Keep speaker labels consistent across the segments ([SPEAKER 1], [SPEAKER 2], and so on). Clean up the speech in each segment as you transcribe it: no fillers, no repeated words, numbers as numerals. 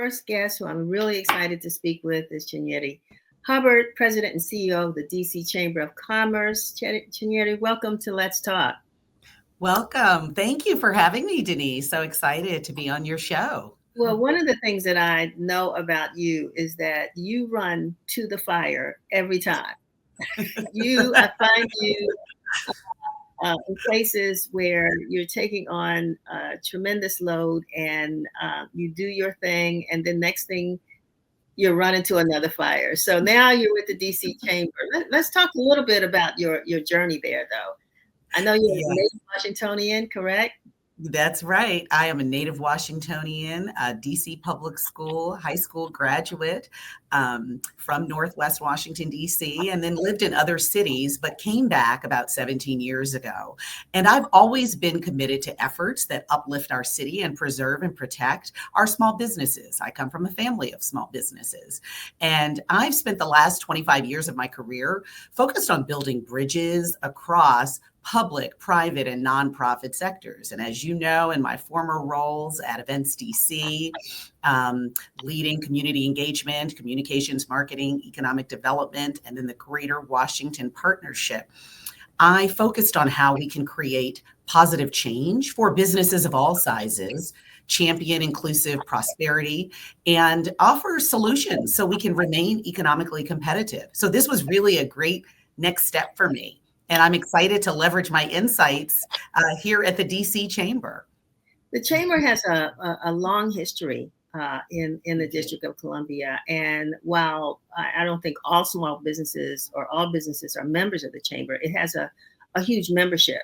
[SPEAKER 1] first guest, who I'm really excited to speak with, is Chinyere Hubbard, President and CEO of the DC Chamber of Commerce. Chinyere, welcome to Let's Talk.
[SPEAKER 2] Welcome. Thank you for having me, Denise. So excited to be on your show.
[SPEAKER 1] Well, one of the things that I know about you is that you run to the fire every time. I find you in places where you're taking on a tremendous load and you do your thing, and the next thing you're running to another fire. So now you're with the DC Chamber. Let's talk a little bit about your journey there, though. I know you're a native Washingtonian, correct?
[SPEAKER 2] That's right. I am a native Washingtonian, a DC public school, high school graduate from Northwest Washington, DC, and then lived in other cities, but came back about 17 years ago. And I've always been committed to efforts that uplift our city and preserve and protect our small businesses. I come from a family of small businesses. And I've spent the last 25 years of my career focused on building bridges across public, private, and nonprofit sectors. And as you know, in my former roles at Events DC, leading community engagement, communications, marketing, economic development, and then the Greater Washington Partnership, I focused on how we can create positive change for businesses of all sizes, champion inclusive prosperity, and offer solutions so we can remain economically competitive. So this was really a great next step for me. And I'm excited to leverage my insights here at the DC Chamber.
[SPEAKER 1] The Chamber has a long history in the District of Columbia. And while I don't think all small businesses or all businesses are members of the Chamber, it has a huge membership.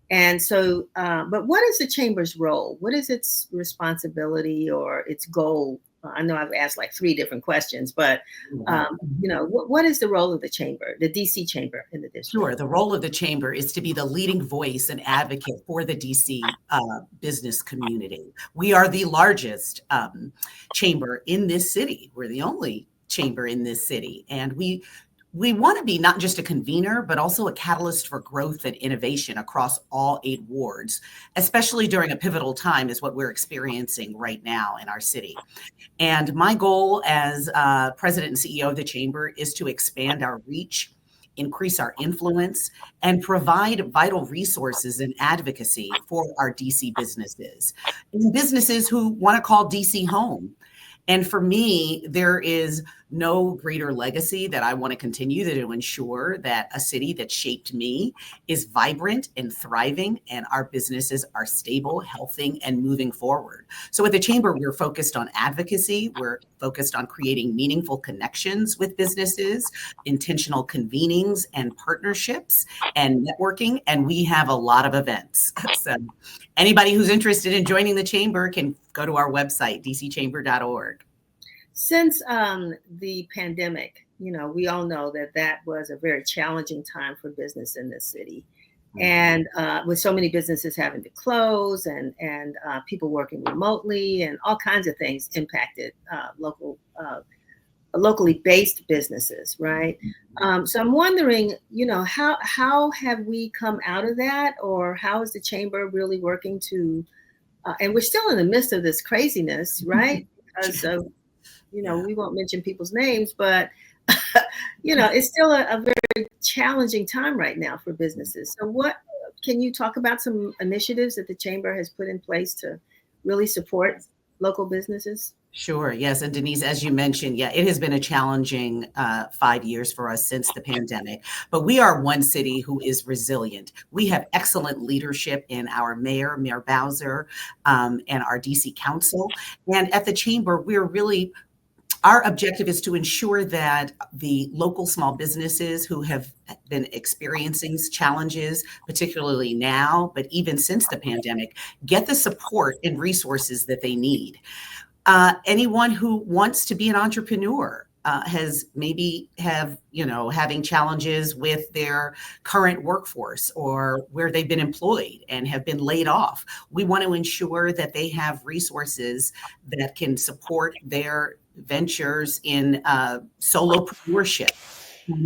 [SPEAKER 1] And so, but what is the Chamber's role? What is its responsibility or its goal? I know I've asked like 3 different questions, but what is the role of the Chamber, the DC Chamber in the district?
[SPEAKER 2] Sure. The role of the Chamber is to be the leading voice and advocate for the DC business community. We are the largest chamber in this city. We're the only chamber in this city. And we want to be not just a convener, but also a catalyst for growth and innovation across all 8 wards, especially during a pivotal time is what we're experiencing right now in our city. And my goal as President and CEO of the Chamber is to expand our reach, increase our influence, and provide vital resources and advocacy for our DC businesses, and businesses who want to call DC home. And for me, there is no greater legacy that I want to continue to ensure that a city that shaped me is vibrant and thriving, and our businesses are stable, healthy, and moving forward. So at the Chamber, we're focused on advocacy. We're focused on creating meaningful connections with businesses, intentional convenings and partnerships, and networking. And we have a lot of events. So anybody who's interested in joining the Chamber can go to our website, dcchamber.org.
[SPEAKER 1] Since the pandemic, we all know that was a very challenging time for business in this city. And with so many businesses having to close and people working remotely and all kinds of things impacted locally based businesses, right? So I'm wondering, how have we come out of that, or how is the Chamber really working to, and we're still in the midst of this craziness, right? Because of, we won't mention people's names, but, it's still a very challenging time right now for businesses. So can you talk about some initiatives that the Chamber has put in place to really support local businesses?
[SPEAKER 2] Sure. Yes. And Denise, as you mentioned, it has been a challenging 5 years for us since the pandemic, but we are one city who is resilient. We have excellent leadership in our Mayor Bowser, and our DC Council. And at the Chamber, our objective is to ensure that the local small businesses who have been experiencing challenges, particularly now, but even since the pandemic, get the support and resources that they need. Anyone who wants to be an entrepreneur having challenges with their current workforce or where they've been employed and have been laid off. We want to ensure that they have resources that can support their ventures in solopreneurship.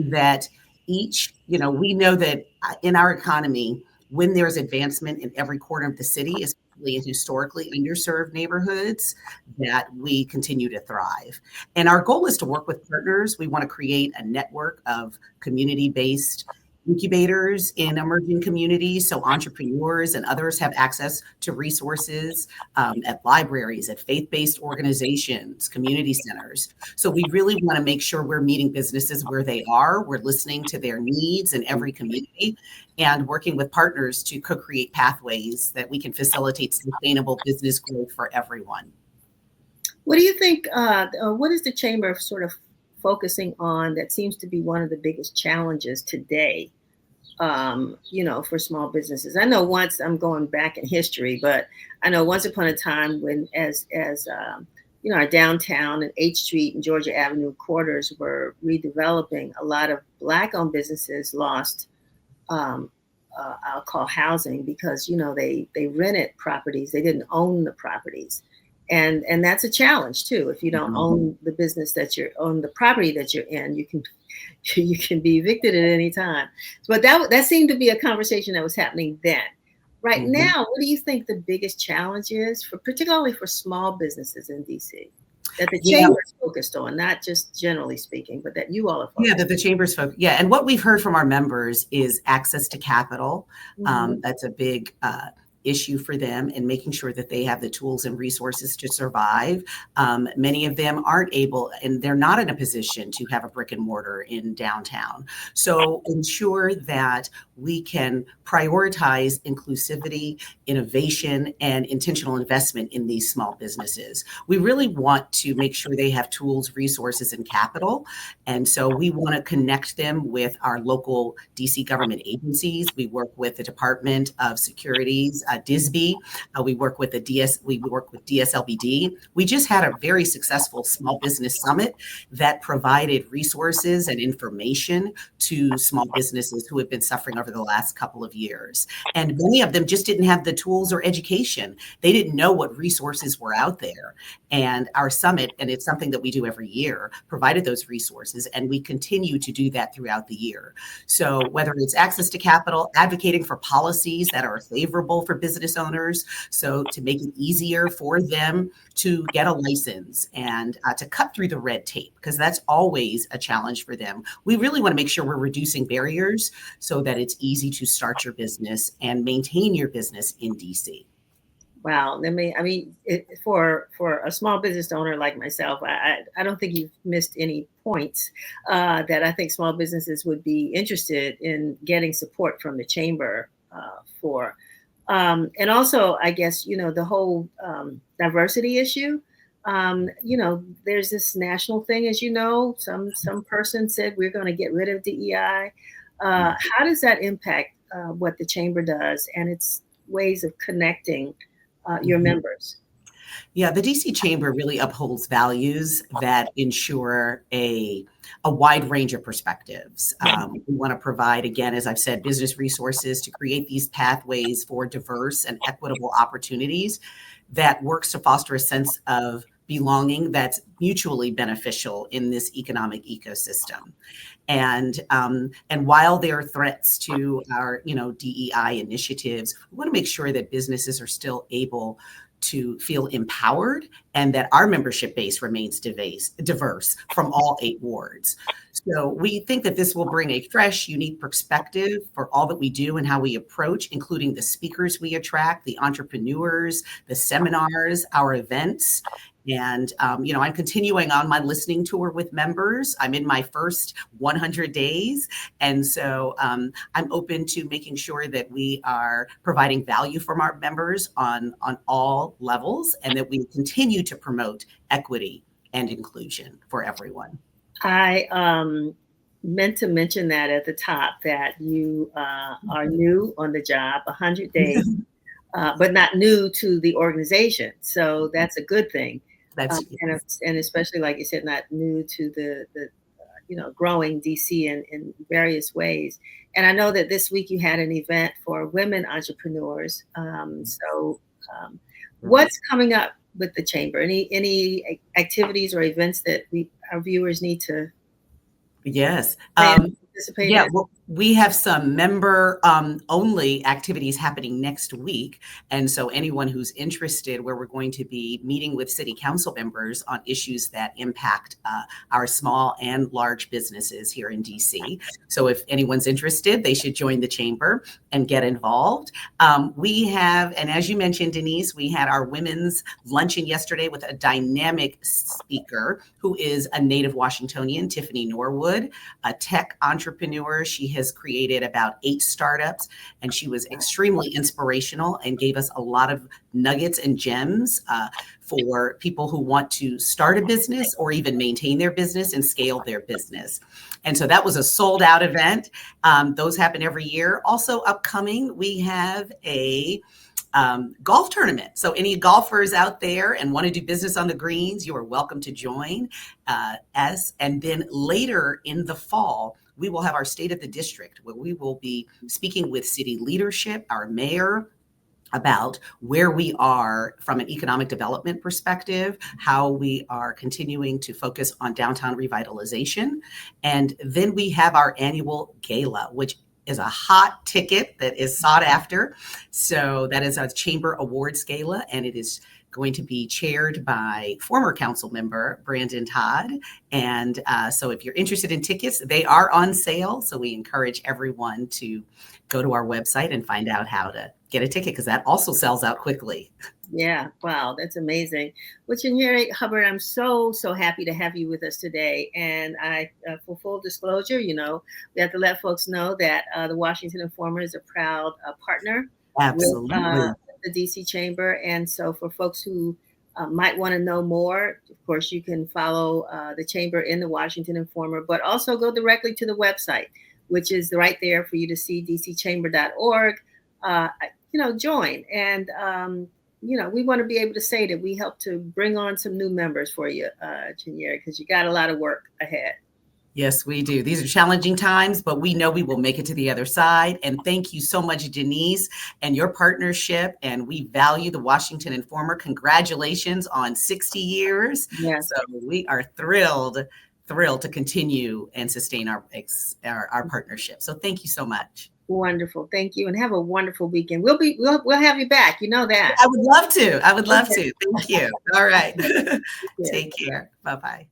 [SPEAKER 2] That we know that in our economy, when there's advancement in every corner of the city is particularly in historically underserved neighborhoods, that we continue to thrive. And our goal is to work with partners. We want to create a network of community-based incubators in emerging communities, so entrepreneurs and others have access to resources at libraries, at faith-based organizations, community centers. So we really want to make sure we're meeting businesses where they are, we're listening to their needs in every community, and working with partners to co-create pathways that we can facilitate sustainable business growth for everyone.
[SPEAKER 1] What do you think, what is the Chamber sort of focusing on that seems to be one of the biggest challenges today, for small businesses? I know once, I'm going back in history, but I know once upon a time when as our downtown and H Street and Georgia Avenue quarters were redeveloping, a lot of Black-owned businesses lost, I'll call housing, because, they rented properties, they didn't own the properties. And that's a challenge too. If you don't own the business own the property that you're in, you can be evicted at any time. But that seemed to be a conversation that was happening then. Right now, what do you think the biggest challenge is, particularly for small businesses in DC, that the Chamber is focused on, not just generally speaking, but that you all are focused on?
[SPEAKER 2] That the Chamber's focused. Yeah, and what we've heard from our members is access to capital. That's a big issue for them, and making sure that they have the tools and resources to survive. Many of them aren't able, and they're not in a position to have a brick and mortar in downtown. So ensure that we can prioritize inclusivity, innovation, and intentional investment in these small businesses. We really want to make sure they have tools, resources, and capital. And so we want to connect them with our local DC government agencies. We work with the Department of Securities, DSB. We work with DSLBD. We just had a very successful small business summit that provided resources and information to small businesses who have been suffering over the last couple of years. And many of them just didn't have the tools or education. They didn't know what resources were out there. And our summit, and it's something that we do every year, provided those resources, and we continue to do that throughout the year. So whether it's access to capital, advocating for policies that are favorable for business owners, so to make it easier for them to get a license and to cut through the red tape, because that's always a challenge for them. We really want to make sure we're reducing barriers so that it's easy to start your business and maintain your business in DC.
[SPEAKER 1] Wow. For a small business owner like myself, I don't think you've missed any points that I think small businesses would be interested in getting support from the Chamber for. And also, I guess, the whole diversity issue. There's this national thing, as you know, some person said we're going to get rid of DEI. How does that impact what the Chamber does and its ways of connecting your members?
[SPEAKER 2] Yeah, the DC Chamber really upholds values that ensure a wide range of perspectives. We want to provide, again, as I've said, business resources to create these pathways for diverse and equitable opportunities that works to foster a sense of belonging that's mutually beneficial in this economic ecosystem. And while there are threats to our, DEI initiatives, we want to make sure that businesses are still able to feel empowered and that our membership base remains diverse from all 8 wards. So we think that this will bring a fresh, unique perspective for all that we do and how we approach, including the speakers we attract, the entrepreneurs, the seminars, our events. And, I'm continuing on my listening tour with members. I'm in my first 100 days. And so I'm open to making sure that we are providing value from our members on all levels, and that we continue to promote equity and inclusion for everyone.
[SPEAKER 1] I meant to mention that at the top, that you are new on the job, 100 days, but not new to the organization. So that's a good thing. And especially, like you said, not new to the growing DC in various ways. And I know that this week you had an event for women entrepreneurs. What's coming up with the Chamber? Any activities or events that our viewers need to
[SPEAKER 2] participate
[SPEAKER 1] in?
[SPEAKER 2] Well, We have some member only activities happening next week. And so anyone who's interested, where we're going to be meeting with city council members on issues that impact our small and large businesses here in DC. So if anyone's interested, they should join the chamber and get involved. We have, and as you mentioned, Denise, we had our women's luncheon yesterday with a dynamic speaker who is a native Washingtonian, Tiffany Norwood, a tech entrepreneur. She has created about 8 startups, and she was extremely inspirational and gave us a lot of nuggets and gems for people who want to start a business or even maintain their business and scale their business. And so that was a sold out event. Those happen every year. Also upcoming, we have a golf tournament. So any golfers out there and want to do business on the greens, you are welcome to join us. And then later in the fall, we will have our State of the District, where we will be speaking with city leadership, our mayor, about where we are from an economic development perspective, how we are continuing to focus on downtown revitalization. And then we have our annual gala, which is a hot ticket that is sought after. So that is a Chamber Awards Gala, and it is going to be chaired by former council member Brandon Todd. And so if you're interested in tickets, they are on sale. So we encourage everyone to go to our website and find out how to get a ticket, because that also sells out quickly.
[SPEAKER 1] Yeah, wow, that's amazing. Well, Chinyere Hubbard, I'm so happy to have you with us today. And for full disclosure, we have to let folks know that the Washington Informer is a proud partner
[SPEAKER 2] Absolutely.
[SPEAKER 1] with the DC Chamber. And so for folks who might want to know more, of course, you can follow the Chamber in the Washington Informer, but also go directly to the website, which is right there for you to see, dcchamber.org. Join. And, we want to be able to say that we help to bring on some new members for you, Chinyere, because you got a lot of work ahead.
[SPEAKER 2] Yes, we do. These are challenging times, but we know we will make it to the other side. And thank you so much, Denise, and your partnership. And we value the Washington Informer. Congratulations on 60 years.
[SPEAKER 1] Yes.
[SPEAKER 2] So we are thrilled to continue and sustain our partnership. So thank you so much.
[SPEAKER 1] Wonderful. Thank you. And have a wonderful weekend. We'll have you back. You know that.
[SPEAKER 2] I would love to. Thank you. All right. Take care. Bye-bye.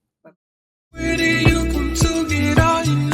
[SPEAKER 3] Where did you come to get all your